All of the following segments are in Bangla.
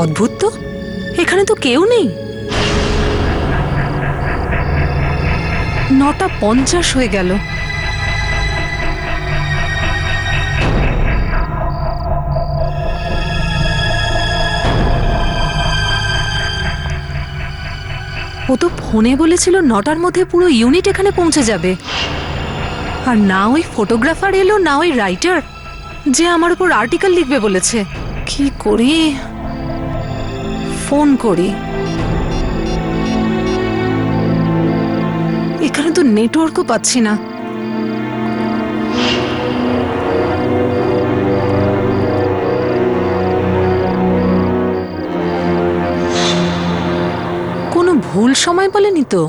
অদ্ভুত তো, এখানে তো কেউ নেই। 9:50 হয়ে গেল। ও তো ফোনে বলেছিল 9টার মধ্যে পুরো ইউনিট এখানে পৌঁছে যাবে। আর না ওই ফটোগ্রাফার এলো, না ওই রাইটার যে আমার উপর আর্টিকেল লিখবে বলেছে। কি করি? ফোন করি। এখানে তো নেটওয়ার্কও পাচ্ছি না। কোনো ভুল সময় বলেনি তো?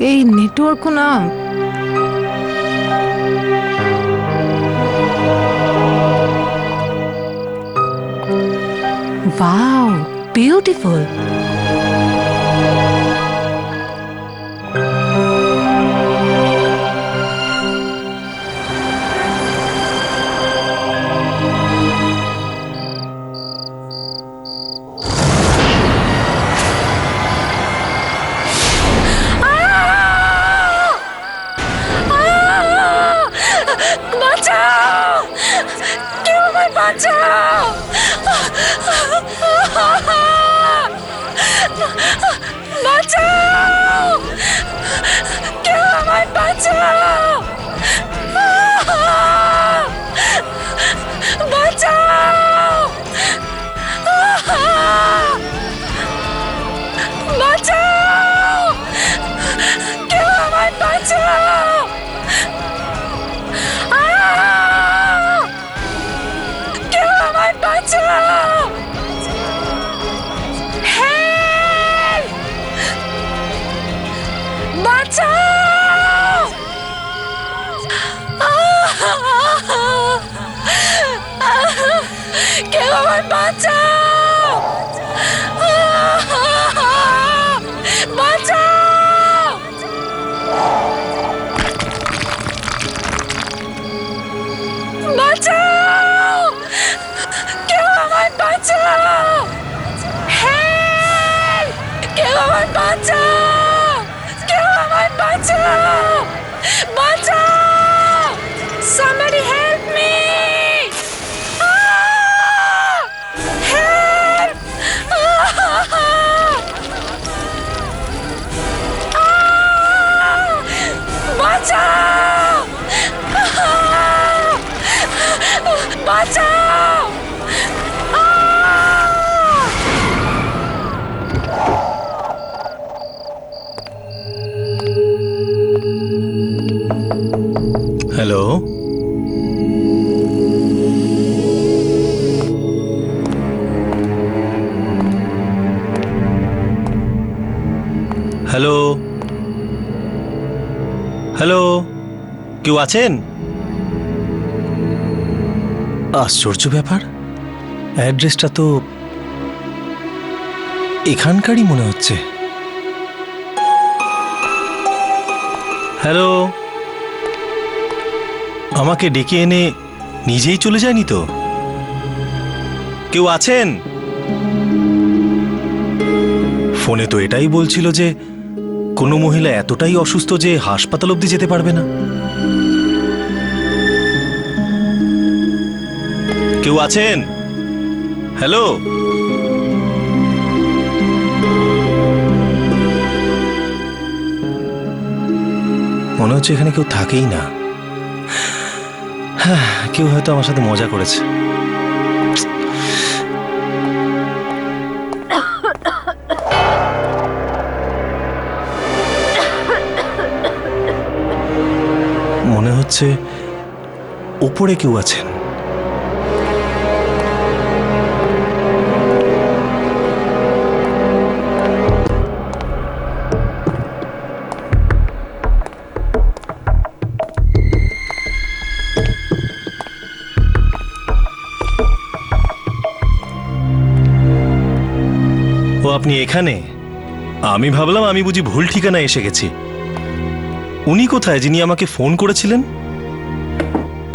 এই নেটওয়ার্কও না। Wow, beautiful. বাঁচাও! কেউ আমায় বাঁচাও! বাঁচাও! কেউ আমায় বাঁচাও! বাঁচাও! বাঁচাও! কেউ আমায় বাঁচাও! কেউ আমায় বাঁচাও! হেল্প! বাঁচাও! কেউ আমায় বাঁচাও! বাঁচাও! বাঁচাও! কেউ আমায় বাঁচাও! হেল্প! কেউ আমায় বাঁচাও! কেউ আমায় বাঁচাও! বাঁচাও! Somebody help me! Help! বাঁচাও! বাঁচাও! হ্যালো, হ্যালো, হ্যালো, কেউ আছেন? আশ্চর্য ব্যাপার, অ্যাড্রেসটা তো এখানকারই মনে হচ্ছে। হ্যালো, আমাকে ডেকে এনে নিজেই চলে যায়নি তো? কেউ আছেন? ফোনে তো এটাই বলছিল যে কোনো মহিলা এতটাই অসুস্থ যে হাসপাতাল অবধি যেতে পারবে না। কেউ আছেন? হ্যালো, মনে হচ্ছে এখানে কেউ থাকেই না। হ্যাঁ, কেউ হয়তো আমার সাথে মজা করেছে। মনে হচ্ছে উপরে কেউ আছেন। ও আপনি এখানে? আমি ভাবলাম আমি বুঝি ভুল ঠিকানা এসে গেছি। উনি কোথায় যিনি আমাকে ফোন করেছিলেন?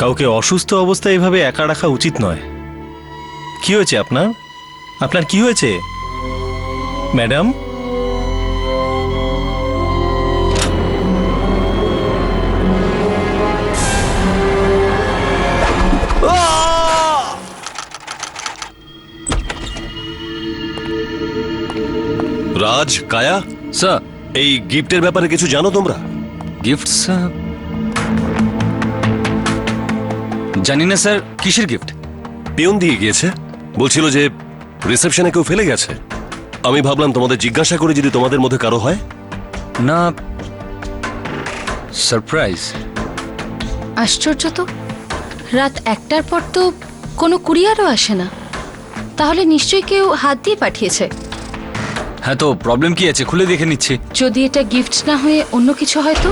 কাউকে অসুস্থ অবস্থায় এভাবে একা রাখা উচিত নয়। কি হয়েছে আপনার? আপনার কি হয়েছে ম্যাডাম? রাজ, কায়া, স্যার, এই গিফটের ব্যাপারে কিছু জানো তোমরা? Gift sir? জানি না স্যার, কিসের গিফট? পিয়ন দিয়ে গিয়েছে, বলছিল যে রিসেপশনে কেউ ফেলে গেছে। আমি ভাবলাম তোমাদের জিজ্ঞাসা করে যদি তোমাদের মধ্যে কারো হয়। না, সারপ্রাইজ। আশ্চর্য তো, রাত 1টার পর তো কোনো কুরিয়ারও আসে না। তাহলে নিশ্চয়ই কেউ হাত দিয়ে পাঠিয়েছে। হ্যাঁ, তো প্রবলেম কি আছে? খুলে দেখে নিচ্ছি। যদি এটা গিফট না হয়ে অন্য কিছু হয় তো?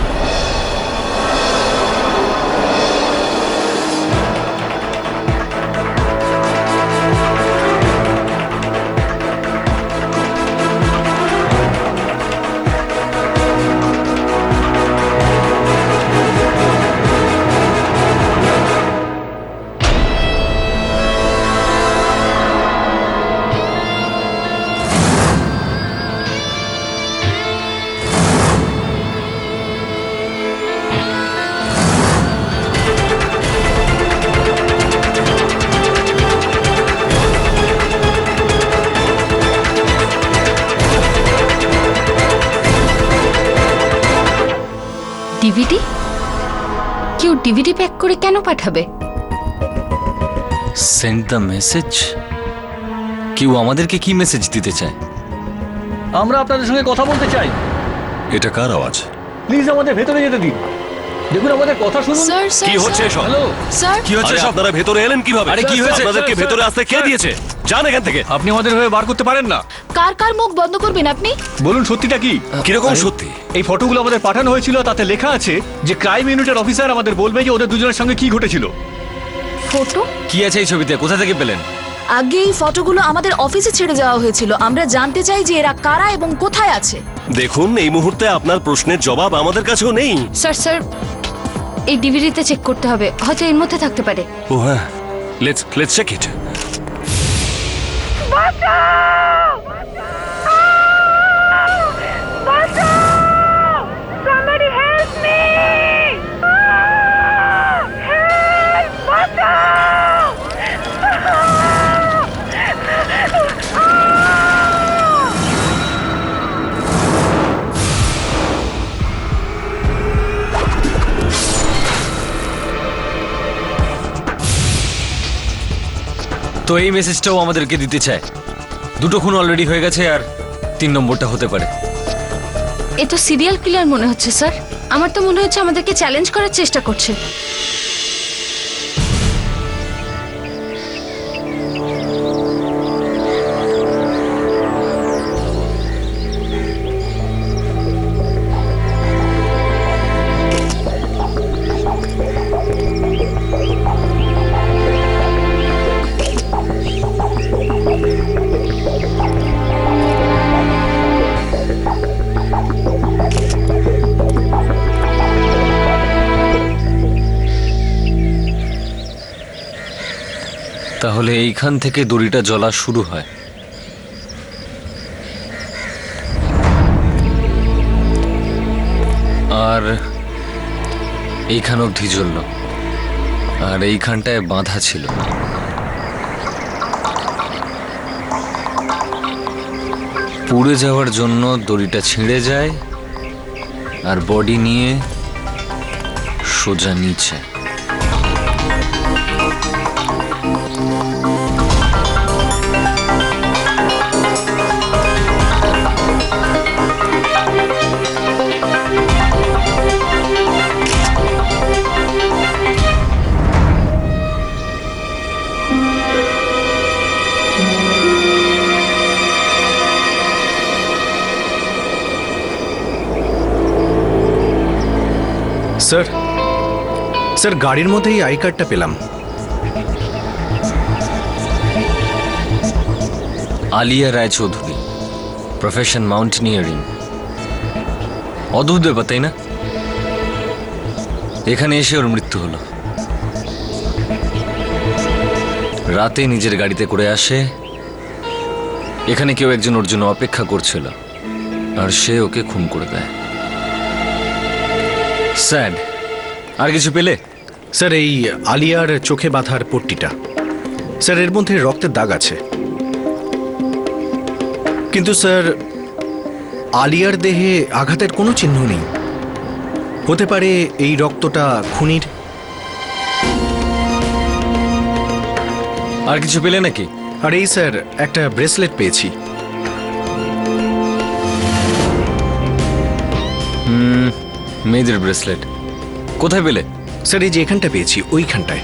ডিভিডি? কেউ ডিভিডি প্যাক করে কেন পাঠাবে? Send the message. কেউ আমাদেরকে কি মেসেজ দিতে চায়? আমরা আপনাদের সঙ্গে কথা বলতে চাই। এটা কার আওয়াজ? প্লিজ আমাদের ভেতরে যেতে দিন। দেখুন, আমাদের কথা শুনুন। স্যার, কি হচ্ছে এসব? হ্যালো স্যার, কি হচ্ছে আরে সব? আপনারা ভেতরে এলেন কিভাবে? আরে কি হয়েছে? আপনাদেরকে স্যার, ভেতরে আসতে কে স্যার, দিয়েছে? যান এখান থেকে। আপনি আমাদের হয়ে বার করতে পারেন না। কার কার মুখ বন্ধ করবেন আপনি? বলুন সত্যিটা কি? কিরকম সত্যি? এই ফটোগুলো আমাদের পাঠানো হয়েছিল, তাতে লেখা আছে যে ক্রাইম ইউনিটের অফিসার আমাদের বলবে যে ওদের দুজনের সঙ্গে কি ঘটেছিল। ফটো? কি আছে এই ছবিতে? কোথা থেকে পেলেন? আগে এই ফটোগুলো আমাদের অফিসে ছেড়ে যাওয়া হয়েছিল। আমরা জানতে চাই যে এরা কারা এবং কোথায় আছে। দেখুন, এই মুহূর্তে আপনার প্রশ্নের জবাব আমাদের কাছেও নেই। স্যার, এই ডিভিডিতে চেক করতে হবে, হয়তো এর মধ্যে থাকতে পারে। ও হ্যাঁ, লেটস চেক ইট। তো এই মেসেজটাও আমাদেরকে দিতে চায়। দুটো খুন অলরেডি হয়ে গেছে, আর 3 নম্বরটা হতে পারে। এ তো সিরিয়াল কিলার মনে হচ্ছে স্যার। আমার তো মনে হচ্ছে আমাদেরকে চ্যালেঞ্জ করার চেষ্টা করছে। তাহলে এইখান থেকে দড়িটা জ্বলা শুরু হয়। আর এইখান অবধি জ্বলল, আর এইখানটায় বাঁধা ছিল। পুড়ে যাওয়ার জন্য দড়িটা ছিঁড়ে যায়, আর বডি নিয়ে সোজা নিচে। স্যার গাড়ির মধ্যে এই আই কার্ডটা পেলাম। Alia Raychaudhuri, profession mountaineering. অদ্ভুত ব্যাপার, তাই না? এখানে এসে ওর মৃত্যু হলো। রাতে নিজের গাড়িতে করে আসে, এখানে কেউ একজন ওর জন্য অপেক্ষা করছিল, আর সে ওকে খুন করে দেয়। স্যাড। আর কিছু পেলে? স্যার, এই আলিয়ার চোখে বাঁধার পট্টিটা, স্যার এর মধ্যে রক্তের দাগ আছে, কিন্তু স্যার আলিয়ার দেহে আঘাতের কোনো চিহ্ন নেই। হতে পারে এই রক্তটা খুনির। আর কিছু পেলে নাকি? আর এই স্যার একটা ব্রেসলেট পেয়েছি। মেয়েদের ব্রেসলেট কোথায় পেলে? স্যার এই যে এখানটা পেয়েছি, ওইখানটায়।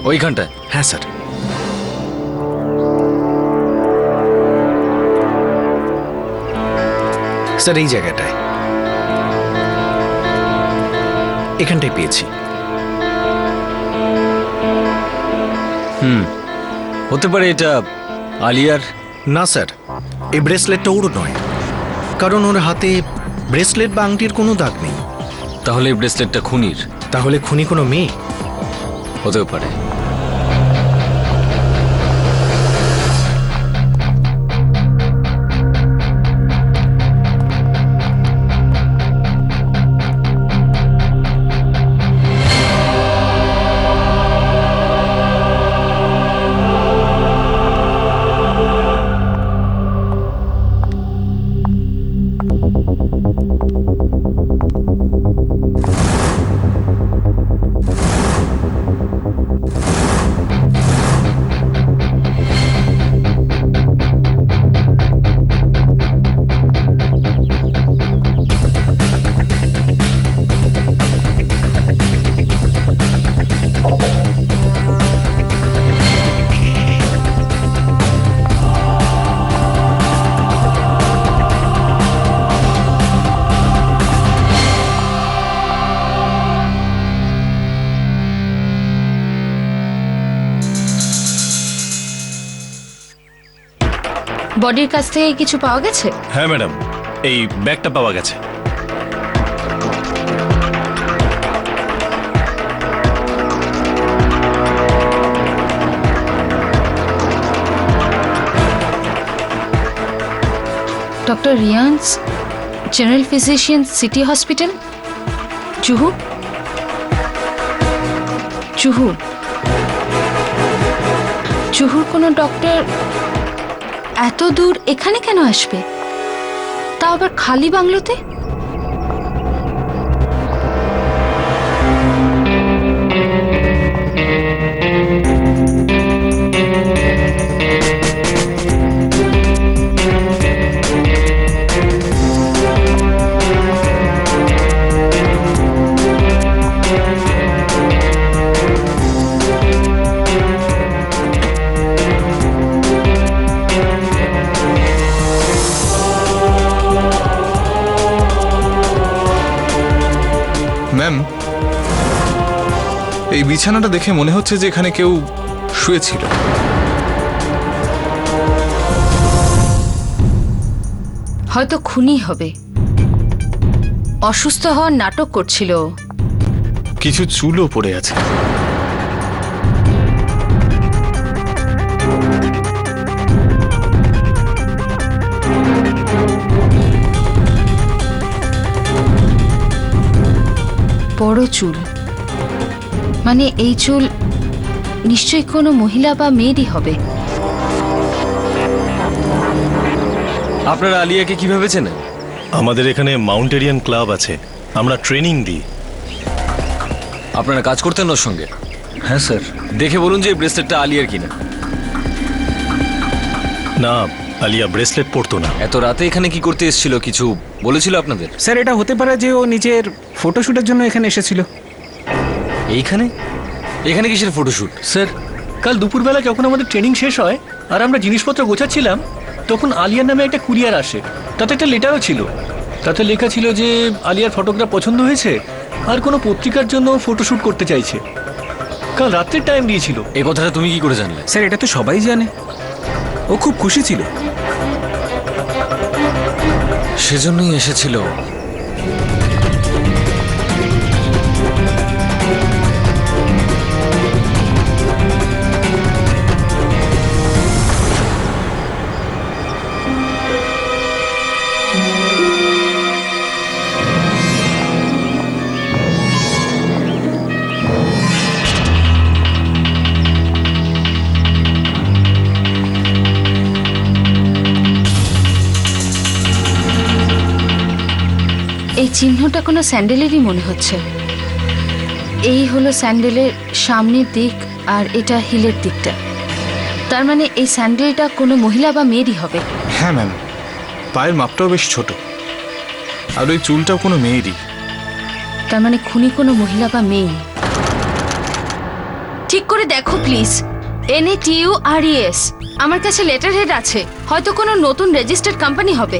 ওইখানটায়? হ্যাঁ স্যার। স্যার এই জায়গাটায়, এখানটায় পেয়েছি। হতে পারে এটা আলিয়ার। না স্যার, এই ব্রেসলেটটা ওর নয়, কারণ ওর হাতে ব্রেসলেট বা আংটির কোনো দাগ নেই। তাহলে এই ব্রেসলেটটা খুনির। তাহলে খুনি কোনো মেয়ে? হতেও পারে। বডির কাছ থেকে কিছু পাওয়া গেছে? হ্যাঁ ম্যাডাম, এই ব্যাগটা পাওয়া গেছে। ডক্টর রিয়ান্স, general physician, city hospital, Juhu. Juhu জুহুর কোনো ডক্টর এত দূর এখানে কেন আসবে, তাও আবার খালি বাংলোতে? ম্যাম, এই বিছানাটা দেখে মনে হচ্ছে যে এখানে কেউ শুয়েছিল। হয়তো খুনি হবে। অসুস্থ হওয়ার নাটক করছিল। কিছু চুলও পড়ে আছে। বড় চুল, মানে এই চুল নিশ্চয়ই কোনো মহিলা বা মেয়েরই হবে। আপনারা আলিয়াকে কিভাবে চেনেন? আমাদের এখানে মাউন্টেরিয়ান ক্লাব আছে, আমরা ট্রেনিং দিই। আপনারা কাজ করতেন ওর সঙ্গে? হ্যাঁ স্যার। দেখে বলুন যে এই ব্রেসলেটটা আলিয়ার কিনা। না, আলিয়া ব্রেসলেট পরতো না। এত রাতে এখানে কি করতে এসেছিল, কিছু বলেছিল আপনাদের? স্যার এটা হতে পারে যে ও নিজের ফটোশুটের জন্য এখানে এসেছিল। এইখানে? এখানে কিসের ফটোশুট? স্যার, কাল দুপুরবেলা যখন আমাদের ট্রেনিং শেষ হয় আর আমরা জিনিসপত্র গোছাচ্ছিলাম, তখন আলিয়ার নামে একটা কুরিয়ার আসে। তাতে একটা লেটারও ছিল। তাতে লেখা ছিল যে আলিয়ার ফটোগ্রাফ পছন্দ হয়েছে আর কোনো পত্রিকার জন্য ফটোশুট করতে চাইছে। কাল রাত্রের টাইম দিয়েছিল। এই কথাটা তুমি কি করে জানলে? স্যার এটা তো সবাই জানে, ও খুব খুশি ছিল। সেজন্যই এসেছিল। এই চিহ্নটা কোনো স্যান্ডেলেরই মনে হচ্ছে। এই হলো স্যান্ডেলের সামনের দিক আর এটা হিলের দিকটা। তার মানে এই স্যান্ডেলটা কোনো মহিলা বা মেয়েরই হবে। হ্যাঁ ম্যাম, পায়ের মাপটাও বেশ ছোট, আর ওই চুলটাও কোনো মেয়েরই। তার মানে খুনি কোনো মহিলা বা মেয়ে। ঠিক করে দেখো প্লিজ। NATURES আমার কাছে লেটার হেড আছে, হয়তো কোনো নতুন রেজিস্টার্ড কোম্পানি হবে।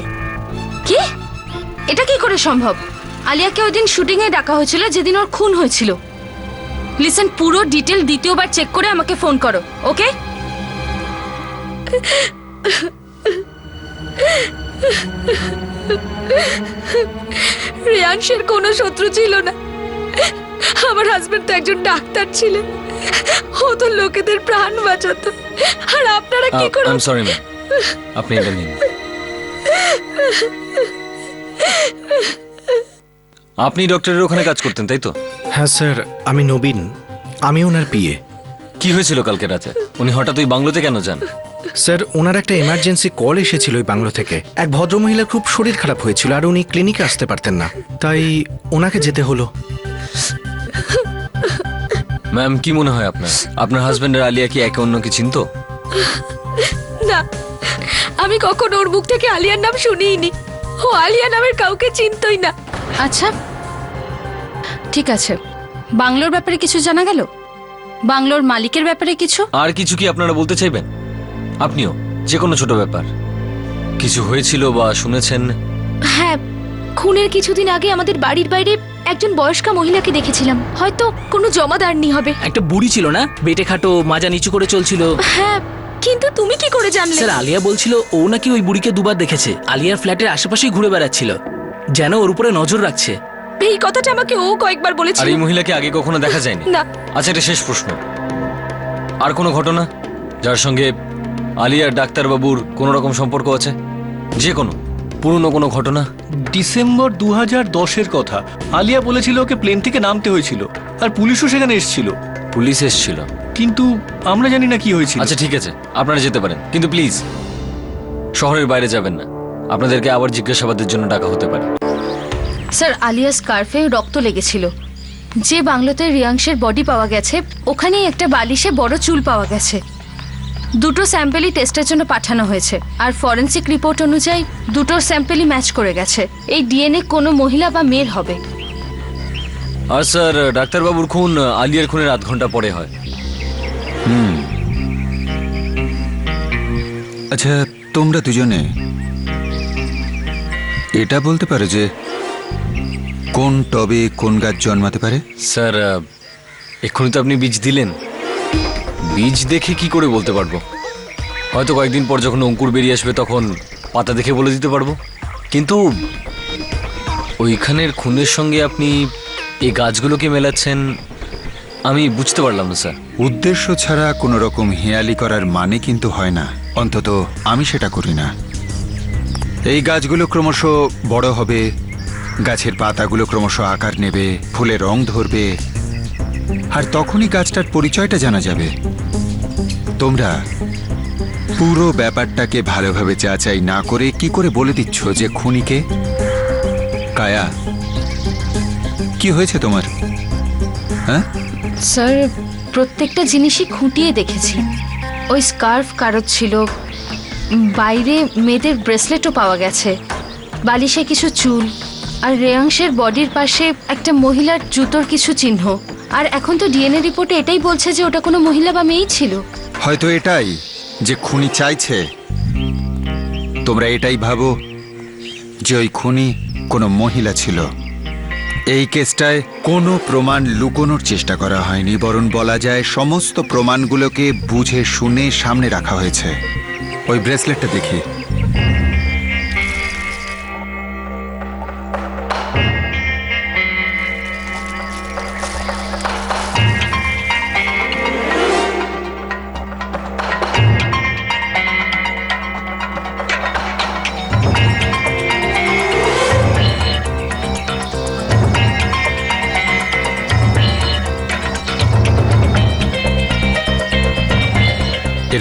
কি? এটা কি করে সম্ভব? আলিয়াকে ওই দিন শুটিং এ ডাকা হয়েছিল যেদিন ওর খুন হয়েছিল। লিসেন, পুরো ডিটেল দ্বিতীয়বার চেক করে আমাকে ফোন করো, ওকে? রিয়াংশের কোনো শত্রু ছিল না। আমার হাজবেন্ড তো একজন ডাক্তার ছিলেন, ও তো লোকেদের প্রাণ বাঁচাতো। আর আপনারা কি করে? আই এম সরি ম্যাম, আপনি এটা নিন। আপনি ডক্টরের ওখানে কাজ করতেন, তাই তো? হ্যাঁ স্যার, আমি নবীন, আমি ওনার পিএ। কি হয়েছিল কালকে রাতে? উনি হঠাৎ ওই বাংলোতে কেন যান? স্যার, ওনার একটা এমার্জেন্সি কল এসেছিল ওই বাংলো থেকে। এক ভদ্রমহিলার খুব শরীর খারাপ হয়েছিল আর উনি ক্লিনিকে আসতে পারতেন না, তাই ওনাকে যেতে হলো। ম্যাম, কি মনে হয় আপনার? আপনার হাজবেন্ড আর আলিয়া কি একে অন্যকে চিনতো? না, আমি কখনো ওর মুখ থেকে আলিয়ার নাম শুনিনি। ও আলিয়া নামের কাউকে চিনতই না। আচ্ছা ঠিক আছে, বাংলোর ব্যাপারে কিছু জানা গেল? বাংলোর মালিকের ব্যাপারে কিছু? আর কিছু কি আপনারা বলতে চাইবেন? আপনিও যে কোনো ছোট ব্যাপার কিছু হয়েছিল বা শুনেছেন? হ্যাঁ, খুনের কিছুদিন আগে আমাদের বাড়ির বাইরে একজন বয়স্কা মহিলাকে দেখেছিলাম, হয়তো কোনো জমাদারনি হবে। একটা বুড়ি ছিল না, বেটে খাটো, মাজা নিচু করে চলছিল। হ্যাঁ, কিন্তু তুমি কি করে জানলে? স্যার, আলিয়া বলছিল ও নাকি ওই বুড়িকে দুবার দেখেছে। আলিয়ার ফ্ল্যাটের আশেপাশেই ঘুরে বেড়াচ্ছিল, যেন ওর উপরে নজর রাখছে। এই কথাটা আমাকে ও কয়েকবার আর বলেছিল। এই মহিলাকে আগে কখনো দেখা যায়নি? না। আচ্ছা, এটা শেষ প্রশ্ন। আর কোনো ঘটনা যার সঙ্গে আলিয়ার ডাক্তারবাবুর কোনো রকম সম্পর্ক আছে? যে কোনো পুরনো কোনো ঘটনা? ডিসেম্বর 2010-এর কথা। আলিয়া বলেছিল ওকে প্লেন থেকে নামতে হয়েছিল, আর পুলিশও সেখানে এসেছিল। পুলিশ এসেছিল? কিন্তু আমরা জানি না কি হয়েছিল। আচ্ছা ঠিক আছে, আপনারা যেতে পারেন, কিন্তু প্লিজ শহরের বাইরে যাবেন না। আপনাদেরকে আবার জিজ্ঞাসাবাদের জন্য ডাকা হতে পারে। স্যার, আলিয়ার স্কার্ফে রক্ত লেগেছিল। যে বাংলোতে রিয়াংশের বডি পাওয়া গেছে ওখানেই একটা বালিশে বড় চুল পাওয়া গেছে। দুটো স্যাম্পেলই টেস্টের জন্য পাঠানো হয়েছে, আর ফরেনসিক রিপোর্ট অনুযায়ী দুটো স্যাম্পেলই ম্যাচ করে গেছে। এই ডিএনএ কোনো মহিলা বা মেয়ের হবে। আর স্যার, ডাক্তারবাবুর খুন আলিয়ার খুনের আধ ঘন্টা পরে হয়। আচ্ছা, তোমরা দুজনে এটা বলতে পারো যে কোন টবে কোন গাছ জন্মাতে পারে? স্যার, এক্ষুনি তো আপনি বীজ দিলেন। বীজ দেখে কি করে বলতে পারবো? হয়তো কয়েকদিন পর যখন অঙ্কুর বেরিয়ে আসবে তখন পাতা দেখে বলে দিতে পারবো। কিন্তু ওইখানের খুনের সঙ্গে আপনি এই গাছগুলোকে মেলাচ্ছেন, আমি বুঝতে পারলাম না স্যার। উদ্দেশ্য ছাড়া কোনো রকম হেয়ালি করার মানে কিন্তু হয় না, অন্তত আমি সেটা করি না। এই গাছগুলো ক্রমশ বড় হবে, গাছের পাতাগুলো ক্রমশ আকার নেবে, ফুলে রং ধরবে, আর তখনই গাছটার পরিচয়টা জানা যাবে। তোমরা পুরো ব্যাপারটাকে ভালোভাবে যাচাই না করে কি করে বলে দিচ্ছ যে খুনিকে? কায়া, কি হয়েছে তোমার? হ্যাঁ স্যার, প্রত্যেকটা জিনিসই খুঁটিয়ে দেখেছি। ওই স্কার্ফ কারোর ছিল, বাইরে মেয়েদের ব্রেসলেটও পাওয়া গেছে, বালিশে কিছু চুল, আর রেয়াংশের বডির পাশে একটা মহিলার জুতোর কিছু চিহ্ন। আর এখন তো ডিএনএ রিপোর্টে এটাই বলছে যে ওটা কোনো মহিলা বা মেয়েই ছিল। হয়তো এটাই যে খুনি চাইছে। তোমরা এটাই ভাবো যে ওই খুনি কোনো মহিলা ছিল। এই কেসটায় কোনো প্রমাণ লুকোনোর চেষ্টা করা হয়নি, বরং বলা যায় সমস্ত প্রমাণগুলোকে বুঝে শুনে সামনে রাখা হয়েছে। ওই ব্রেসলেটটা দেখি।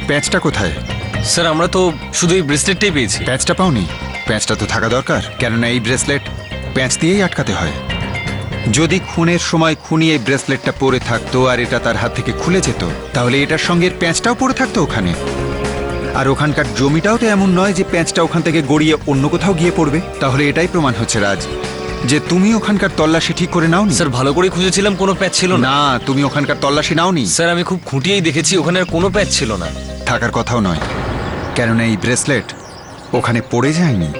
প্যাঁচটা কোথায়? স্যার আমরা তো শুধু এই ব্রেসলেটটাই পেয়েছি। প্যাঁচটা পাওনি? প্যাঁচটা তো থাকা দরকার, কেননা এই ব্রেসলেট প্যাঁচ দিয়েই আটকাতে হয়। যদি খুনের সময় খুনি এই ব্রেসলেটটা পরে থাকতো আর এটা তার হাত থেকে খুলে যেত, তাহলে এটার সঙ্গে এর প্যাঁচটাও পরে থাকতো ওখানে। আর ওখানকার জমিটাও তো এমন নয় যে প্যাঁচটা ওখান থেকে গড়িয়ে অন্য কোথাও গিয়ে পড়বে। তাহলে এটাই প্রমাণ হচ্ছে রাজ যে তুমি ওখানকার তল্লাশি ঠিক করে নাওনি। স্যার ভালো করে খুঁজেছিলাম, কোনো প্যাচ ছিল না। না, তুমি ওখানকার তল্লাশি নাওনি। স্যার আমি খুব খুঁটিয়েই দেখেছি, ওখানে আর কোনো প্যাচ ছিল না। থাকার কথাও নয়, কেননা এই ব্রেসলেট ওখানে পড়ে যায়নি,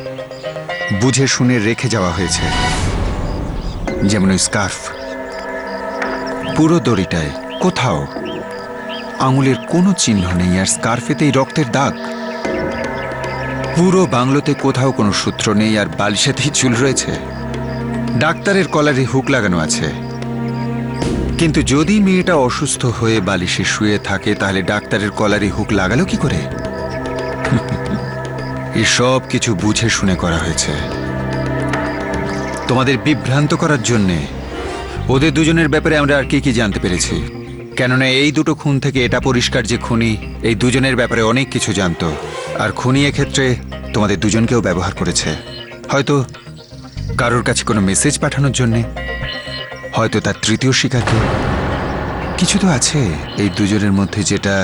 বুঝে শুনে রেখে যাওয়া হয়েছে। যেমন ওই স্কার্ফ, পুরো দড়িটায় কোথাও আঙুলের কোনো চিহ্ন নেই, আর স্কার্ফেতেই রক্তের দাগ। পুরো বাংলোতে কোথাও কোনো সূত্র নেই, আর বালিশেতেই চুল রয়েছে। ডাক্তারের কলারে হুক লাগানো আছে। কিন্তু যদি মেয়েটা অসুস্থ হয়ে বালিশে শুয়ে থাকে, তাহলে ডাক্তারের কলারে হুক লাগালো কি করে? এসব কিছু বুঝে শুনে করা হয়েছে তোমাদের বিভ্রান্ত করার জন্যে। ওদের দুজনের ব্যাপারে আমরা আর কি জানতে পেরেছি, কেননা এই দুটো খুন থেকে এটা পরিষ্কার যে খুনি এই দুজনের ব্যাপারে অনেক কিছু জানতো, আর খুনি এক্ষেত্রে তোমাদের দুজনকেও ব্যবহার করেছে। হয়তো কারোর কাছে কোনো মেসেজ পাঠানোর জন্যে, হয়তো তার তৃতীয় শিকারকে। কিছু তো আছে এই দুজনের মধ্যে যেটা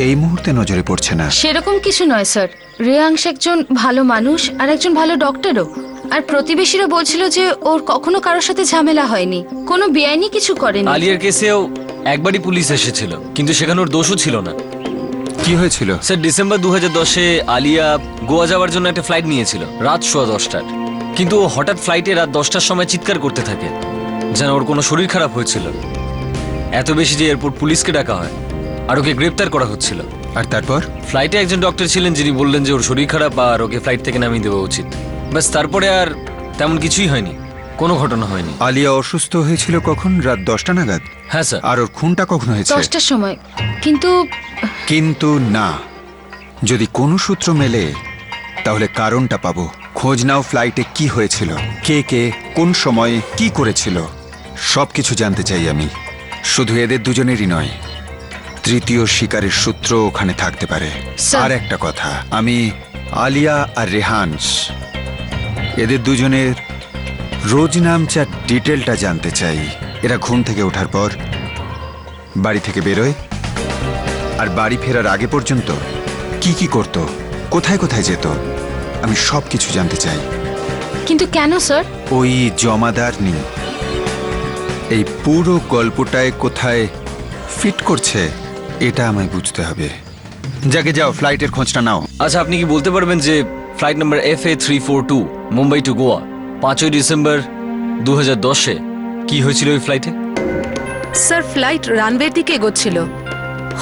এই মুহূর্তে নজরে পড়ছে না। সেরকম কিছু নয় স্যার, রেয়াংশ একজন ভালো মানুষ আর একজন ভালো ডক্টরও। আর প্রতিবেশীরা বলছিল যে ওর কখনো কারোর সাথে ঝামেলা হয়নি, কোনো বেআইনি কিছু করেনি। আলিয়ার কেসেও একবারই পুলিশ এসেছিল, কিন্তু সেখানে ওর দোষও ছিল না। কি হয়েছিল? স্যার ডিসেম্বর 2010-এ আলিয়া গোয়া যাওয়ার জন্য একটা ফ্লাইট নিয়েছিল রাত 10:15টার। কিন্তু ও হঠাৎ ফ্লাইটে রাত 10টার সময় চিৎকার করতে থাকে, যেন ওর কোনো শরীর খারাপ হয়েছিল। এত বেশি যে এয়ারপোর্ট পুলিশকে ডাকা হয় আর ওকে গ্রেপ্তার করা হচ্ছিল। আর তারপর ফ্লাইটে একজন ডক্টর ছিলেন যিনি বললেন যে ওর শরীর খারাপ আর ওকে ফ্লাইট থেকে নামিয়ে দেওয়া উচিত। ব্যাস, তারপরে আর তেমন কিছুই হয়নি, কোনো ঘটনা হয়নি। আলিয়া অসুস্থ হয়েছিল কখন? রাত 10টা নাগাদ? হ্যাঁ স্যার। আর ওর খুনটা কখন হয়েছে? 10টার সময়। কিন্তু না, যদি কোনো সূত্র মেলে তাহলে কারণটা পাবো। খোঁজ নাও ফ্লাইটে কি হয়েছিল, কে কে কোন সময়ে কি করেছিল, সবকিছু জানতে চাই আমি। শুধু এদের দুজনেরই নয়, তৃতীয় শিকারের সূত্র ওখানে থাকতে পারে। আর একটা কথা, আমি আলিয়া আর রেহানস এদের দুজনের রোজ নামচার ডিটেলটা জানতে চাই। এরা ঘুম থেকে ওঠার পর বাড়ি থেকে বেরোয় আর বাড়ি ফেরার আগে পর্যন্ত কি কি করত, কোথায় কোথায় যেত, আমি সব কিছু জানতে চাই। কিন্তু কেন স্যার? ওই জমাদার নেই এই পুরো গল্পটায় কোথায় ফিট করছে এটা আমায় বুঝতে হবে। যাকে যাও, ফ্লাইটের খোঁজটা নাও। আচ্ছা, আপনি কি বলতে পারবেন যে flight number FA342 Mumbai to Goa 5ই ডিসেম্বর 2010-এ কি হয়েছিল ওই ফ্লাইটে? স্যার ফ্লাইট রানওয়ের দিকে এগোচ্ছিল,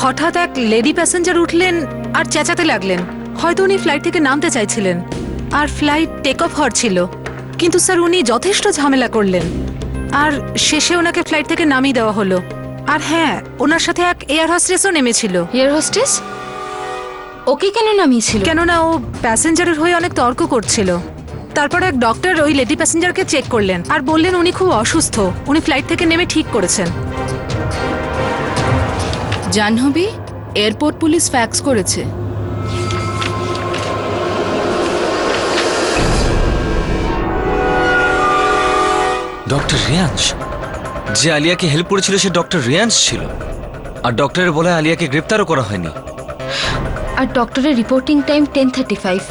হঠাৎ এক লেডি প্যাসেঞ্জার উঠলেন আর চেঁচাতে লাগলেন। হয়তো উনি ফ্লাইট থেকে নামতে চাইছিলেন আর ফ্লাইট টেক অফ হওয়ার ছিল, কিন্তু স্যার উনি যথেষ্ট ঝামেলা করলেন আর শেষে ওনাকে ফ্লাইট থেকে নামিয়ে দেওয়া হলো। আর হ্যাঁ, ওনার সাথে এক এয়ার হোস্টেসও নেমেছিল। Air hostess? ওকে কেন নামিয়েছিল? কেননা ও প্যাসেঞ্জারের হয়ে অনেক তর্ক করছিল। তারপর এক ডক্টর ওই লেডি প্যাসেঞ্জারকে চেক করলেন আর বললেন উনি খুব অসুস্থ, উনি ফ্লাইট থেকে নেমে ঠিক করেছেন। জাহ্নবী, এয়ারপোর্ট পুলিশ ফ্যাক্স করেছে। ডক্টর রিয়াংশ, যে আলিয়াকে হেল্প করেছিল সে ডক্টর রিয়াংশ ছিল, আর ডক্টরের বলে আলিয়াকে গ্রেপ্তারও করা হয়নি। আর ডক্টরের রিপোর্টিং টাইম 10:35,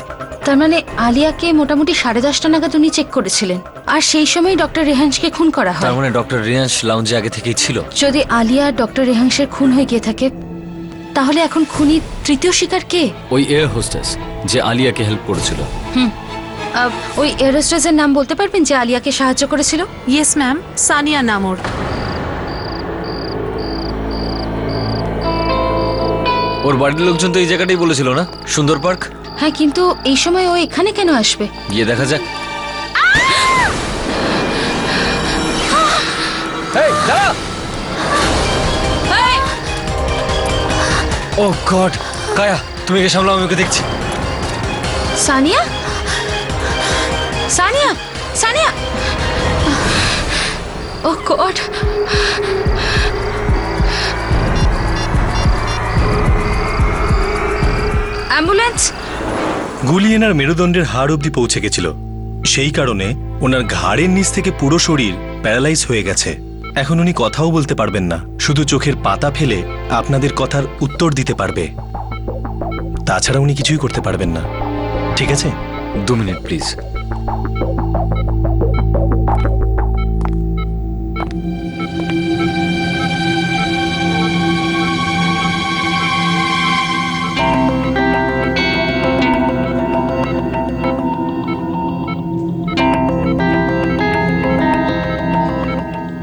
তার মানে আলিয়াকে মোটামুটি 10:30 নাগাদ উনি চেক করেছিলেন, আর সেই সময় ডক্টর রেহাংশকে খুন করা হয়। তার মানে ডক্টর রিয়াংশ লাউঞ্জে আগে থেকেই ছিল। যদি আলিয়া আর ডক্টর রেহাংশের খুন হয়ে গিয়ে থাকে, তাহলে এখন খুনি তৃতীয় শিকার কে? ওই এয়ার হোস্টেস যে আলিয়াকে হেল্প করেছিল। ওই এয়ার হোস্টেসের নাম বলতে পারবেন যে আলিয়াকে সাহায্য করেছিল? ইয়েস ম্যাম, সানিয়া নাম ওর। ওর বাড়ির লোকজন তো এই জায়গাটাই বলেছিল না, সুন্দর পার্ক? হ্যাঁ, কিন্তু এই সময় ও এখানে কেন আসবে? গিয়ে দেখা যাক। ও গড, কায়া তুমি একে সামলাও, আমি ওকে দেখছি। সানিয়া, সানিয়া, সানিয়া! ও গড! অ্যাম্বুলেন্স! গুলি এনার মেরুদণ্ডের হাড় অবধি পৌঁছে গেছিল, সেই কারণে ওনার ঘাড়ের নিচ থেকে পুরো শরীর প্যারালাইজ হয়ে গেছে। এখন উনি কথাও বলতে পারবেন না, শুধু চোখের পাতা ফেলে আপনাদের কথার উত্তর দিতে পারবে। তাছাড়া উনি কিছুই করতে পারবেন না। ঠিক আছে? 2 মিনিট প্লিজ।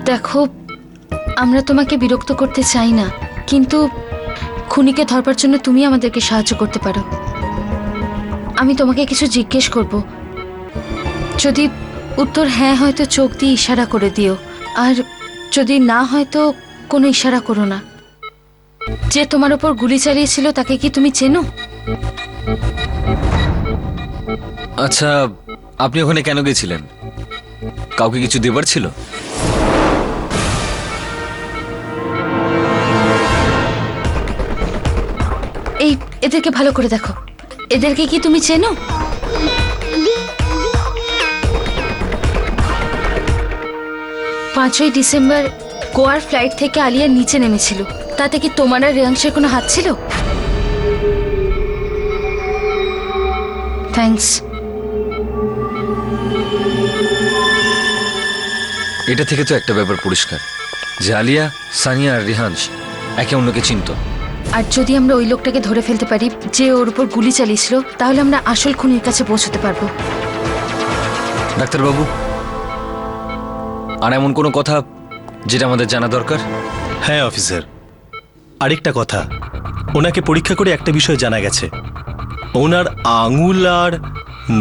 দেখো, আমরা তোমাকে বিরক্ত করতে চাই না, কিন্তু খুনিকে ধরবার জন্য তুমি আমাদেরকে সাহায্য করতে পারো। আমি তোমাকে কিছু জিজ্ঞেস করব, যদি উত্তর হ্যাঁ হয় তো চোখ দিয়ে ইশারা করে দিও, আর যদি না হয় তো কোনো ইশারা করো না। যে তোমার ওপর গুলি চালিয়েছিল তাকে কি তুমি চেনো? আচ্ছা, আপনি ওখানে কেন গেছিলেন? কাউকে কিছু দেবার ছিল? এই এদেরকে ভালো করে দেখো, এদেরকে কি তুমি চেনো? 5ই ডিসেম্বর গোয়ার ফ্লাইট থেকে আলিয়া নিচে নেমেছিল, তাতে কি তোমার আর রেয়াংশের কোনো হাত ছিল? থ্যাঙ্কস। এটা থেকে তো একটা ব্যাপার পরিষ্কার যে আলিয়া, সানিয়া আর রিহান্স একে অন্যকে চিনত। আর যদি আমরা ওই লোকটাকে ধরে ফেলতে পারি যে ওর উপর গুলি চালিয়েছিল, তাহলে আমরা আসল খুনির কাছে পৌঁছতে পারবো। ডাক্তারবাবু, আর এমন কোনো কথা যেটা আমাদের জানা দরকার? হ্যাঁ অফিসার, আরেকটা কথা, ওনাকে পরীক্ষা করে একটা বিষয় জানা গেছে। ওনার আঙুল আর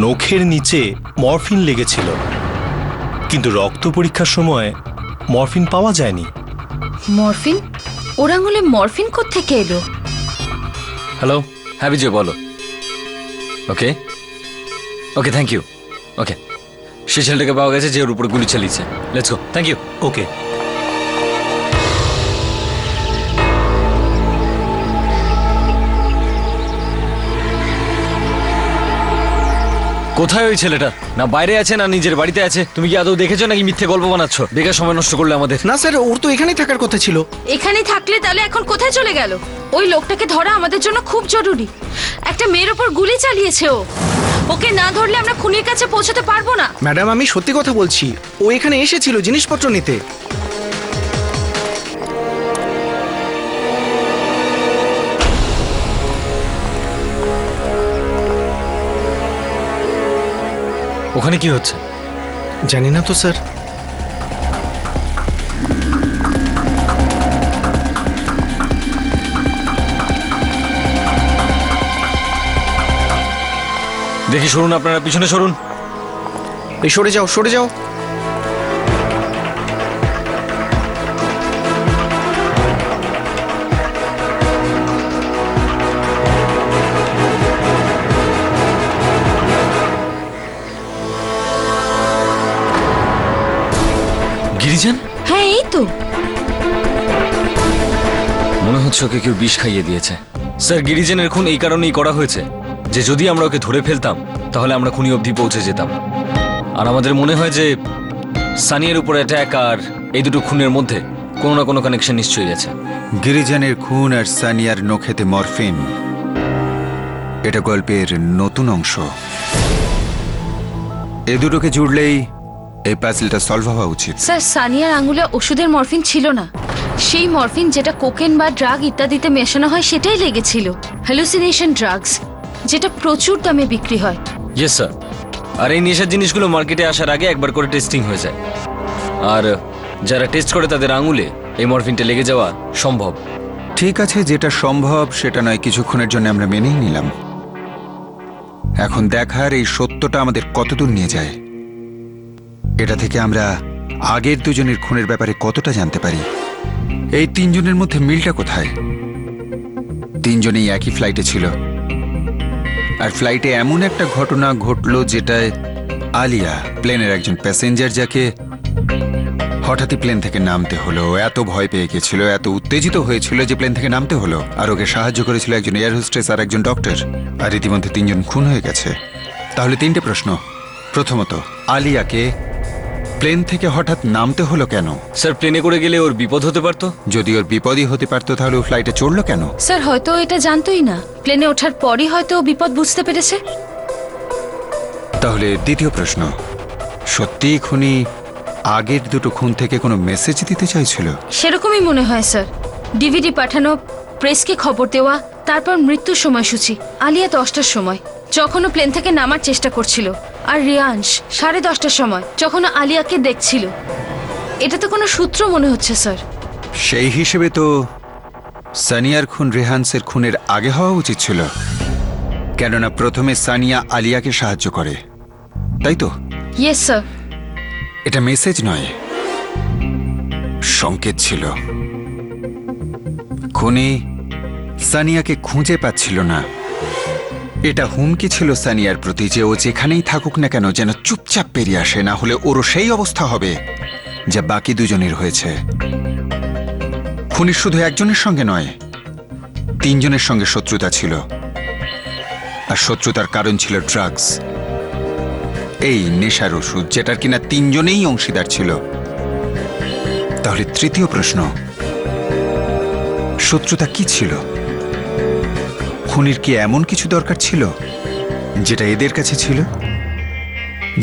নখের নিচে মরফিন লেগেছিল, কিন্তু রক্ত পরীক্ষার সময় মরফিন পাওয়া যায়নি। মরফিন? ওর আঙুলে মরফিন কোত্থেকে এলো? হ্যালো, হ্যাঁ বিজয় বলো। ওকে ওকে, থ্যাংক ইউ। ওকে, সে ছেলেটাকে পাওয়া গেছে যে ওর উপর গুলি চালিয়েছে। Let's go. Thank you. Okay. কোথায় ওই ছেলেটা? না বাইরে আছে না নিজের বাড়িতে আছে? তুমি কি আদৌ দেখেছো নাকি মিথ্যে গল্প বানাচ্ছ? বেকার সময় নষ্ট করলে আমাদের। না স্যার, ওর তো এখানেই থাকার কথা ছিল। এখানেই থাকলে তাহলে এখন কোথায় চলে গেল? ওই লোকটাকে ধরা আমাদের জন্য খুব জরুরি। একটা মেয়ের ওপর গুলি চালিয়েছে ও। ওকে না ধরলে আমরা খুনির কাছে পৌঁছতে পারবো না। ম্যাডাম, আমি সত্যি কথা বলছি, ও এখানে এসেছিল জিনিসপত্র নিতে। ওখানে কি হচ্ছে জানি না তো স্যার। দেখি, সরুন আপনারা, পিছনে সরুন। এই সরে যাও, সরে যাও। গিরিজান? হ্যাঁ, এই তো। মনে হচ্ছে ওকে কেউ বিষ খাইয়ে দিয়েছে। স্যার, গিরিজানের খুন এই কারণেই করা হয়েছে যে যদি আমরা ওকে ধরে ফেলতাম তাহলে আমরা খুনি অবধি পৌঁছে যেতাম। আর আমাদের মনে হয় যে সানিয়ার উপর অ্যাটাক আর এই দুটো খুনের মধ্যে কোনো না কোনো কানেকশন নিশ্চয়ই আছে। গিরিজানের খুন আর সানিয়ার নখেতে মরফিন, এটা গল্পের নতুন অংশ। এ দুটোকে জুড়লেই এই পাজলটা সলভ হওয়া উচিত। স্যার, সানিয়ার আঙুলে ওষুধের মরফিন ছিল না। সেই মরফিন যেটা কোকেন বা ড্রাগ ইত্যাদিতে মেশানো হয় সেটাই লেগেছিল। হ্যালুসিনেশন ড্রাগস, যেটা প্রচুর দামে বিক্রি হয়। Yes sir. আর এই নেশার জিনিসগুলো মার্কেটে আসার আগে একবার করে টেস্টিং হয়ে যায়, আর যারা টেস্ট করে তাদের আঙুলে এই মরফিনটা লেগে যাওয়া সম্ভব। ঠিক আছে, যেটা সম্ভব সেটা নয় কিছুক্ষণের জন্য আমরা মেনেই নিলাম। এখন দেখার এই সত্যটা আমাদের কতদূর নিয়ে যায়। এটা থেকে আমরা আগের দুজনের খুনের ব্যাপারে কতটা জানতে পারি। এই তিনজনের মধ্যে মিলটা কোথায়? তিনজনেই একই ফ্লাইটে ছিল, আর ফ্লাইটে এমন একটা ঘটনা ঘটলো যেটায় আলিয়া, প্লেনের একজন প্যাসেঞ্জার যাকে হঠাৎই প্লেন থেকে নামতে হলো, এত ভয় পেয়ে গেছিল, এত উত্তেজিত হয়েছিল যে প্লেন থেকে নামতে হলো। আর ওকে সাহায্য করেছিল একজন এয়ার হোস্টেস আর একজন ডক্টর। আর ইতিমধ্যে 3 জন খুন হয়ে গেছে। তাহলে 3টে প্রশ্ন। প্রথমত, আলিয়াকে প্লেন থেকে হঠাৎ নামতে হলো কেন? স্যার প্লেনে করে গেলে ওর বিপদ হতে পারতো। যদি ওর বিপদই হতে পারতো তাহলে ও ফ্লাইটে চড়লো কেন? স্যার হয়তো এটা জানতোই না, প্লেনে ওঠার পরই হয়তো ও বিপদ বুঝতে পেরেছে। তাহলে দ্বিতীয় প্রশ্ন, সত্যিই খুনি আগের দুটো খুন থেকে কোনো মেসেজ দিতে চাইছিল? সেরকমই মনে হয় স্যার। ডিভিডি পাঠানো, প্রেসকে খবর দেওয়া, তারপর মৃত্যুর সময়সূচি। আলিয়া 10টার সময় যখন ও প্লেন থেকে নামার চেষ্টা করছিল, আর রিয়াংশ 10:30টার সময় যখন ও আলিয়াকে দেখছিল। এটা তো কোনো সূত্র মনে হচ্ছে স্যার। সেই হিসেবে তো সানিয়ার খুন রেহান্সের খুনের আগে হওয়া উচিত ছিল, কেননা প্রথমে সানিয়া আলিয়াকে সাহায্য করে, তাই তো? Yes sir. এটা মেসেজ নয়, সংকেত ছিল। খুনি সানিয়াকে খুঁজে পাচ্ছিল না। এটা হুমকি ছিল সানিয়ার প্রতি যে ও যেখানেই থাকুক না কেন যেন চুপচাপ পেরিয়ে আসে, না হলে ওরও সেই অবস্থা হবে যা বাকি দুজনের হয়েছে। খুনির শুধু একজনের সঙ্গে নয়, 3 জনের সঙ্গে শত্রুতা ছিল। আর শত্রুতার কারণ ছিল ড্রাগস, এই নেশার ওষুধ, যেটার কিনা 3 জনেই অংশীদার ছিল। তাহলে তৃতীয় প্রশ্ন, শত্রুতা কি ছিল? খুনির কি এমন কিছু দরকার ছিল যেটা এদের কাছে ছিল,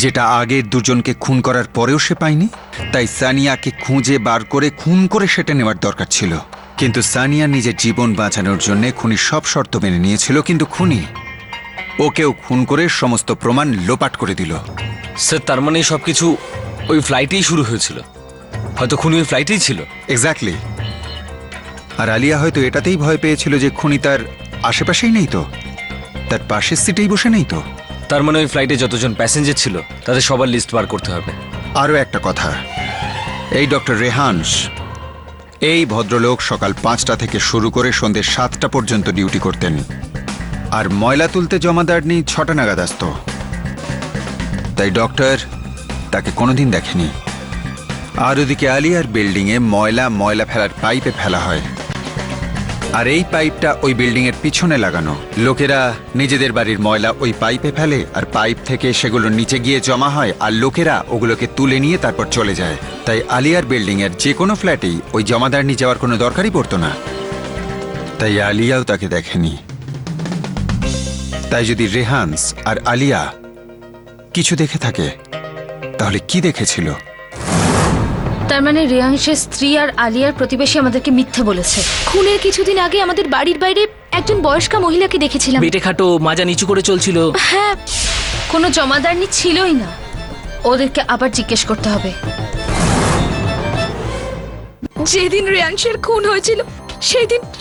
যেটা আগের দুজনকে খুন করার পরেও সে পায়নি? তাই সানিয়াকে খুঁজে বার করে খুন করে সেটা নেওয়ার দরকার ছিল। কিন্তু সানিয়া নিজের জীবন বাঁচানোর জন্য খুনি সব শর্ত মেনে নিয়েছিল, কিন্তু খুনি ওকেও খুন করে সমস্ত প্রমাণ লোপাট করে দিল। স্যার তার মানে সবকিছু ওই ফ্লাইটেই শুরু হয়েছিল। হয়তো খুনি ওই ফ্লাইটেই ছিল। এক্স্যাক্টলি। আর আলিয়া হয়তো এটাতেই ভয় পেয়েছিল যে খুনি তার আশেপাশেই নেই তো, তার পাশের সিটেই বসে নেই তো। তার মানে ওই ফ্লাইটে যতজন প্যাসেঞ্জার ছিল তাদের সবার লিস্ট বার করতে হবে। আরও একটা কথা, এই ডক্টর রেহান্স, এই ভদ্রলোক সকাল 5টা থেকে শুরু করে সন্ধ্যে 7টা পর্যন্ত ডিউটি করতেন, আর ময়লা তুলতে জমাদারনি 6টা নাগাদ আসতো। তাই ডক্টর তাকে কোনোদিন দেখেনি। আর ওদিকে আলিয়ার বিল্ডিংয়ে ময়লা ফেলার পাইপে ফেলা হয়, আর এই পাইপটা ওই বিল্ডিংয়ের পিছনে লাগানো। লোকেরা নিজেদের বাড়ির ময়লা ওই পাইপে ফেলে, আর পাইপ থেকে সেগুলো নিচে গিয়ে জমা হয়, আর লোকেরা ওগুলোকে তুলে নিয়ে তারপর চলে যায়। তাই আলিয়ার বিল্ডিংয়ের যে কোনো ফ্ল্যাটেই ওই জমাদারনি যাওয়ার কোনো দরকারই পড়তো না। তাই আলিয়াও তাকে দেখেনি। তাই যদি রেহান্স আর আলিয়া কিছু দেখে থাকে, তাহলে কি দেখেছিল? তার মানে রিয়াংশের স্ত্রী আর আলিয়ার প্রতিবেশী আমাদেরকে মিথ্যে বলেছে। খুনের কিছুদিন আগে আমাদের বাড়ির বাইরে একজন বয়স্কা মহিলাকে দেখেছিলাম। বেটে খাটো, মাজা নিচু করে চলছিল। হ্যাঁ, কোনো জমাদারনি ছিলই না। ওদেরকে আবার জিজ্ঞেস করতে হবে। যেদিন রিয়াংশের খুন হয়েছিল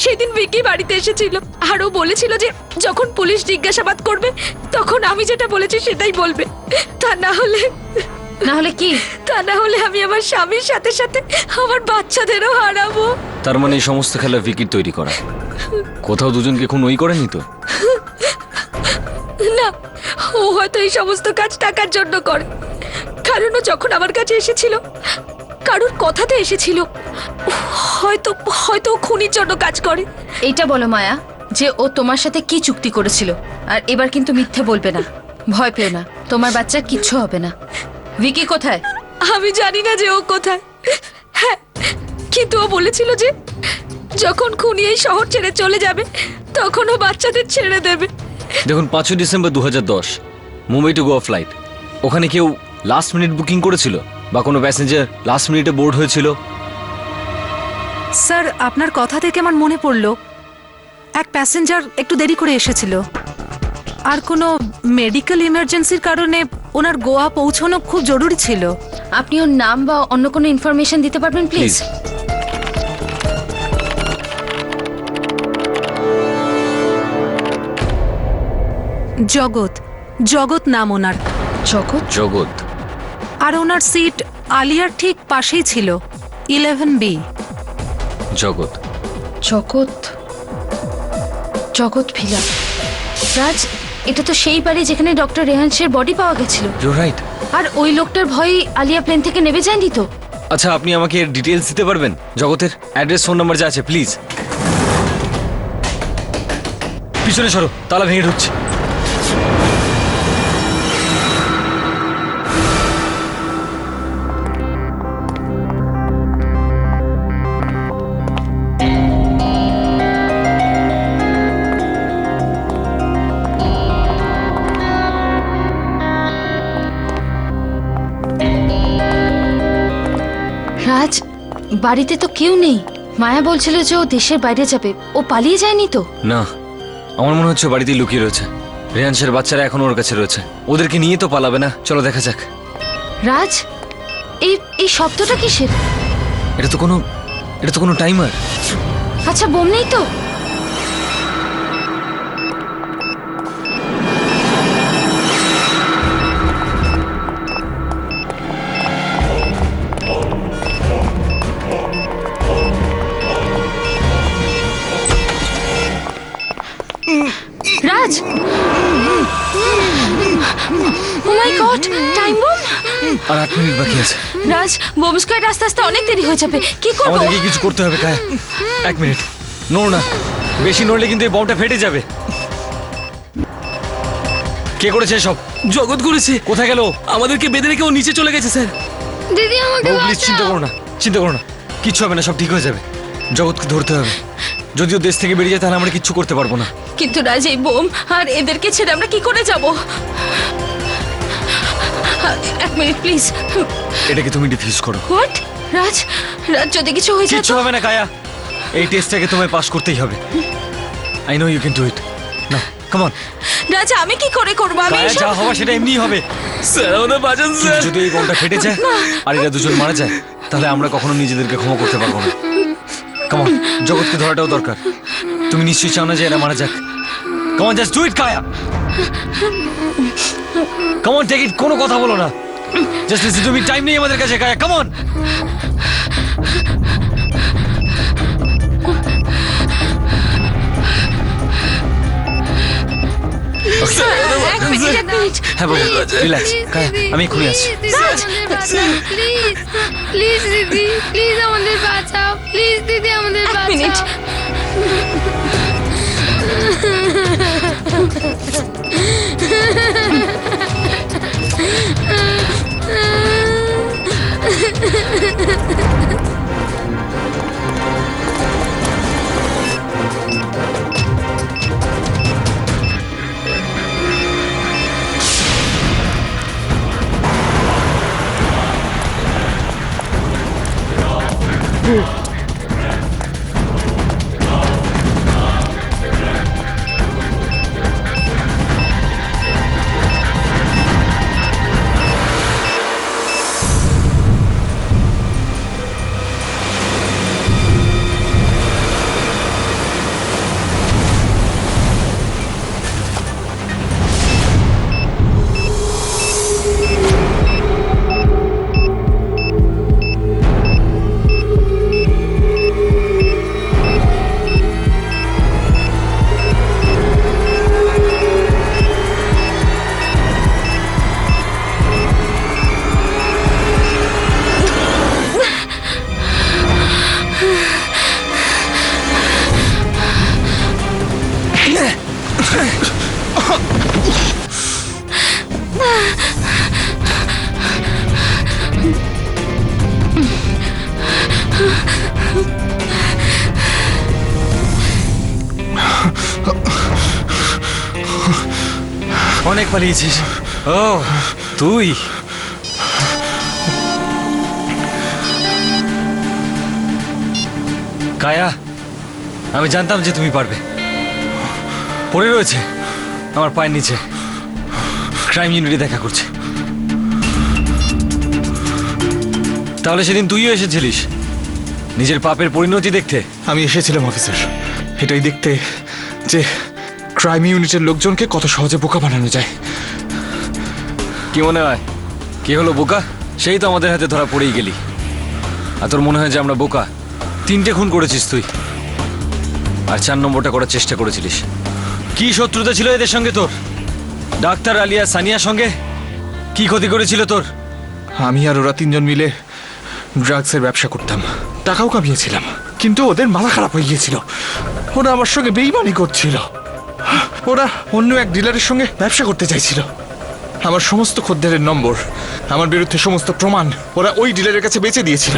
সেদিন ভিকি বাড়িতে এসেছিল, আর ও বলেছিল যে যখন পুলিশ জিজ্ঞাসাবাদ করবে তখন আমি যেটা বলেছি সেটাই বলবে। তা না হলে কি? তা না হলে আমি আমার স্বামীর সাথে সাথে আমার বাচ্চাদেরও হারাবো। তার মানে এই সমস্ত খেলা ভিকির তৈরি করা। কোথাও দুজনকে খুন ওই করেনি তো? না, ও হয়তো এই সমস্ত কাজ টাকার জন্য করে। কারণ ও যখন আমার কাছে এসেছিল কারোর কথাতে এসেছিল। হয়তো খুনির জন্য কাজ করে। এইটা বলো মায়া, যে ও তোমার সাথে কি চুক্তি করেছিল। আর এবার কিন্তু মিথ্যে বলবে না। ভয় পেও না, তোমার বাচ্চার কিচ্ছু হবে না। ভিকি কোথায়? আমি জানি না যে ও কোথায়। হ্যাঁ, কিন্তু ও বলেছিল যে যখন খুনি এই শহর ছেড়ে চলে যাবে তখন ও বাচ্চাদের ছেড়ে দেবে। দেখুন, 5 December 2010 Mumbai to Goa flight. ওখানে কেউ লাস্ট মিনিট বুকিং করেছিল বা কোনো প্যাসেঞ্জার লাস্ট মিনিটে বোর্ড হয়েছিল? স্যার, আপনার কথা থেকে আমার মনে পড়লো এক প্যাসেঞ্জার একটু দেরি করে এসেছিল, আর কোনো মেডিকেল ইমার্জেন্সির কারণে ওনার গোয়া পৌঁছানো খুব জরুরি ছিল। আপনি ওর নাম বা অন্য কোনো ইনফরমেশন দিতে পারবেন প্লিজ? জগৎ নাম ওনার। জগৎ। আর ওনার সিট আলিয়ার ঠিক পাশেই ছিল, 11B। জগৎ ভিলা। রাজ, এটা তো সেই বাড়ি যেখানে ডক্টর রেহান্সের বডি পাওয়া গেছিল। You right. আর ওই লোকটার ভয়ে আলিয়া প্লেন থেকে নেমে যায়নি তো? আচ্ছা আপনি আমাকে এর ডিটেলস দিতে পারবেন? জগতের অ্যাড্রেস, ফোন নাম্বার যা আছে প্লিজ। পিছনে সরো, তালা ভেঙে ঢুকছে। রাজ, বাড়িতে তো কেউ নেই। মায়া বলছিল যে ও দেশের বাইরে যাবে, ও পালিয়ে যায়নি তো? না, আমার মনে হচ্ছে বাড়িতেই লুকিয়ে রয়েছে। রেহানশের বাচ্চারা এখন ওর কাছে রয়েছে, ওদেরকে নিয়ে তো পালাবে না। চলো দেখা যাক। রাজ, এই এই শব্দটা কিসের? এটা তো কোনো টাইমার। আচ্ছা, বোম নেই তো? রাজ, ও মাই গড, টাইম বোম! আর 8 মিনিট বাকি আছে। রাজ, বোম স্কোয়াড আস্তে আস্তে অনেক দেরি হয়ে যাবে। কি করব? আমাদেরকে কিছু করতে হবে কায়া। 1 মিনিট, নড়ো না। বেশি নড়লে কিন্তু এই বমটা ফেটে যাবে। কে করেছে সব? জগৎ করেছে। কোথায় গেল? আমাদেরকে বেঁধে রেখে ও নিচে চলে গেছে স্যার। দিদি আমাকে প্লিজ চিন্তা করো না, চিন্তা করো না, কিচ্ছু হবে না, সব ঠিক হয়ে যাবে। জগৎকে ধরতে হবে। যদিও দেশ থেকে বেরিয়ে যায় তাহলে আমরা কিচ্ছু করতে পারবো না। কিন্তু রাজ, এই বোম আর এদেরকে ছেড়ে আমরা কি করে যাব? 1 মিনিট প্লিজ। এটাকে তুমি ডিফিউজ করো। হোয়াট? রাজ, রাজ, যদি কিছু হয়ে যায় কিচ্ছু হবে না কায়া, এই টেস্টটাকে তোমায় পাস করতেই হবে। I know you can do it. না, কাম অন রাজ, আমি কি করে করব? আমি কায়া, এসব- যা হওয়া সেটা এমনিই হবে। স্যার আমাদের বাঁচান কিন্তু স্যার। যদি এই বলটা ফেটে যায় আর এরা দুজন মারা যায় তাহলে আমরা কখনো নিজেদেরকে ক্ষমা করতে পারবো না। কাম অন, জগৎকে ধরাটাও দরকার। তুমি নিশ্চয়ই চাও না যে এরা মারা যাক। Come on, just do it Kaya. Come on, take it, কোনো কথা বলো না। Just listen to me, time নেই আমাদের কাছে কায়া, কাম অন। এক মিনিট, এক মিনিট। হ্যাঁ বাবু, রিল্যাক্স কায়া, আমি এক্ষুনি আসছি। প্লিজ, প্লিজ দিদি, প্লিজ আমাদের বাঁচাও। প্লিজ দিদি, আমাদের এক মিনিট। অনেক পালিয়েছিস। ও তুই, কায়া, আমি জানতাম যে তুমি পারবে। পড়ে রয়েছে আমার পায়ের নিচে, ক্রাইম ইউনিটে দেখা করছে। তাহলে সেদিন তুইও এসেছিলিস নিজের পাপের পরিণতি দেখতে। আমি এসেছিলাম অফিসার, এটাই দেখতে যে ক্রাইম ইউনিটের লোকজনকে কত সহজে বোকা বানানো যায়। কি মনে হয় কি হলো বোকা? সেই তো আমাদের হাতে ধরা পড়েই গেলি। আর তোর মনে হয় যে আমরা বোকা? 3টে খুন করেছিস তুই, আর 4 নম্বরটা করার চেষ্টা করেছিলিস। কি শত্রুতা ছিল এদের সঙ্গে তোর? ডাক্তার আলিয়া সানিয়ার সঙ্গে কি ক্ষতি করেছিল তোর? আমি আর ওরা 3জন মিলে ড্রাগসের ব্যবসা করতাম, টাকাও কামিয়েছিলাম, কিন্তু ওদের মাথা খারাপ হয়ে গিয়েছিল। ওরা আমার সঙ্গে বেইমানি করছিল। ওরা অন্য এক ডিলারের সঙ্গে ব্যবসা করতে চাইছিল। আমার সমস্ত খদ্দেরের নম্বর, আমার বিরুদ্ধে সমস্ত প্রমাণ ওরা ওই ডিলারের কাছে বেচে দিয়েছিল।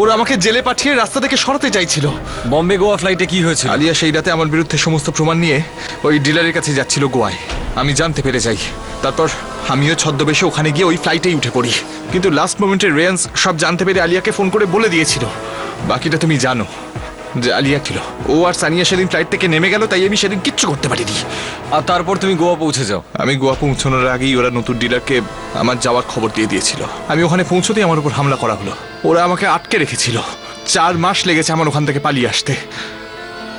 ওরা আমাকে জেলে পাঠিয়ে রাস্তা থেকে সরাতে চাইছিল। বম্বে গোয়া ফ্লাইটে কি হয়েছিল? আলিয়া সেই রাতে আমার বিরুদ্ধে সমস্ত প্রমাণ নিয়ে ওই ডিলারের কাছে যাচ্ছিল গোয়ায়। আমি জানতে পেরে যাই, তারপর আমিও ছদ্মবেশে ওখানে গিয়ে ওই ফ্লাইটেই উঠে পড়ি। কিন্তু লাস্ট মোমেন্টে রেয়ান্স সব জানতে পেরে আলিয়াকে ফোন করে বলে দিয়েছিল। বাকিটা তুমি জানো যে আলিয়া ছিল। ও আর সানিয়া সেদিন ফ্লাইট থেকে নেমে গেল, তাই আমি সেদিন কিচ্ছু করতে পারিনি। আর তারপর তুমি গোয়া পৌঁছে যাও। আমি গোয়া পৌঁছানোর আগেই ওরা নতুন ডিলারকে আমার যাওয়ার খবর দিয়ে দিয়েছিল। আমি ওখানে পৌঁছতেই আমার উপর হামলা করা হলো। ওরা আমাকে আটকে রেখেছিল। 4 মাস লেগেছে আমার ওখান থেকে পালিয়ে আসতে।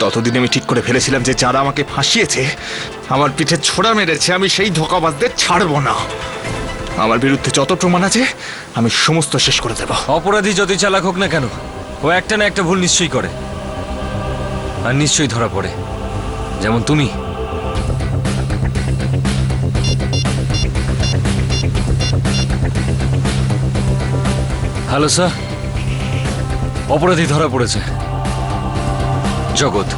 ততদিন আমি ঠিক করে ফেলেছিলাম যে যারা আমাকে ফাঁসিয়েছে, আমার পিঠে ছোড়া মেরেছে, আমি সেই ধোঁকাবাজদের ছাড়বো না। আমার বিরুদ্ধে যত প্রমাণ আছে আমি সমস্ত শেষ করে দেব। অপরাধী যতই চালাক হোক না কেন, ও একটা না একটা ভুল নিশ্চয়ই করে, আর নিশ্চয়ই ধরা পড়ে, যেমন তুমি। হ্যালো স্যার, অপরাধী ধরা পড়েছে, জগৎ।